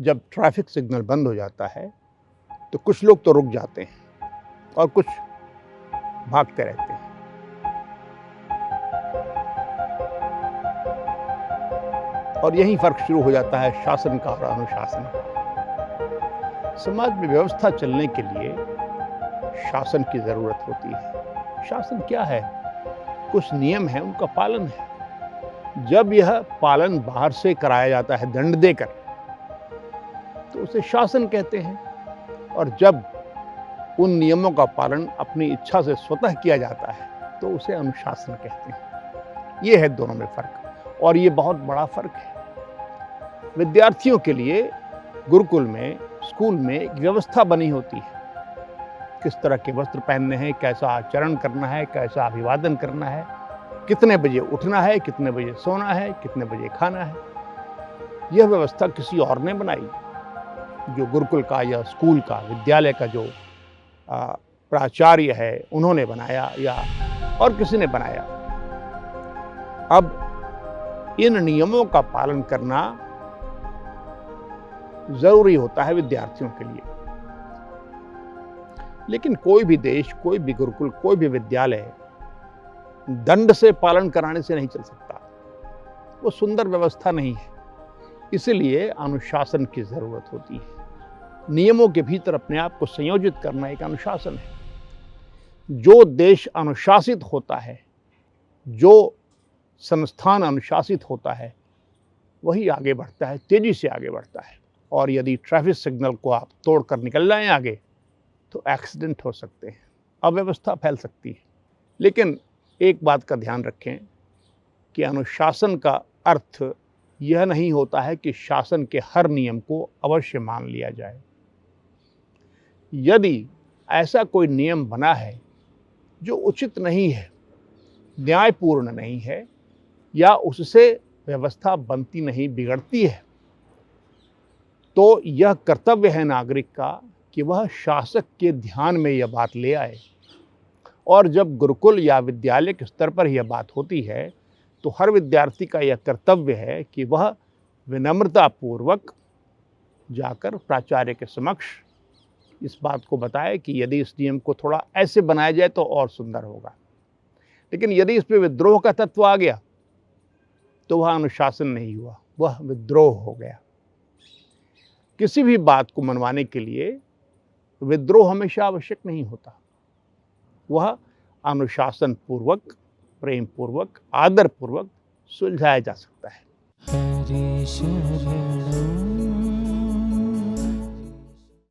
जब traffic signal बंद हो जाता है तो कुछ लोग तो रुक जाते हैं और कुछ भागते रहते हैं। और यही फर्क शुरू हो जाता है शासन का और अनुशासन का। समाज में व्यवस्था चलने के लिए शासन की जरूरत होती है। शासन क्या है? कुछ नियम है, उनका पालन है। जब यह पालन बाहर से कराया जाता है दंड देकर तो उसे शासन कहते हैं, और जब उन नियमों का पालन अपनी इच्छा से स्वतः किया जाता है तो उसे अनुशासन कहते हैं। ये है दोनों में फर्क, और ये बहुत बड़ा फर्क है। विद्यार्थियों के लिए गुरुकुल में, स्कूल में एक व्यवस्था बनी होती है। किस तरह के वस्त्र पहनने हैं, कैसा आचरण करना है, कैसा अभिवादन करना है, कितने बजे उठना है, कितने बजे सोना है, कितने बजे खाना है। यह व्यवस्था किसी और ने बनाई, जो गुरुकुल का या स्कूल का, विद्यालय का जो प्राचार्य है उन्होंने बनाया, या और किसी ने बनाया। अब इन नियमों का पालन करना जरूरी होता है विद्यार्थियों के लिए। लेकिन कोई भी देश, कोई भी गुरुकुल, कोई भी विद्यालय दंड से पालन कराने से नहीं चल सकता। वो सुंदर व्यवस्था नहीं है। इसलिए अनुशासन की जरूरत होती है। नियमों के भीतर अपने आप को संयोजित करना एक अनुशासन है। जो देश अनुशासित होता है, जो संस्थान अनुशासित होता है, वही आगे बढ़ता है, तेजी से आगे बढ़ता है। और यदि ट्रैफिक सिग्नल को आप तोड़कर निकल जाएं आगे तो एक्सीडेंट हो सकते हैं, अव्यवस्था फैल सकती है। लेकिन एक बात का ध्यान रखें कि अनुशासन का अर्थ यह नहीं होता है कि शासन के हर नियम को अवश्य मान लिया जाए। यदि ऐसा कोई नियम बना है जो उचित नहीं है, न्यायपूर्ण नहीं है, या उससे व्यवस्था बनती नहीं, बिगड़ती है, तो यह कर्तव्य है नागरिक का कि वह शासक के ध्यान में यह बात ले आए। और जब गुरुकुल या विद्यालय के स्तर पर यह बात होती है तो हर विद्यार्थी का यह कर्तव्य है कि वह विनम्रतापूर्वक जाकर प्राचार्य के समक्ष इस बात को बताए कि यदि इस नियम को थोड़ा ऐसे बनाया जाए तो और सुंदर होगा। लेकिन यदि इस पर विद्रोह का तत्व आ गया तो वह अनुशासन नहीं हुआ, वह विद्रोह हो गया। किसी भी बात को मनवाने के लिए विद्रोह हमेशा आवश्यक नहीं होता। वह अनुशासन पूर्वक, प्रेम पूर्वक, आदर पूर्वक सुलझाया जा सकता है।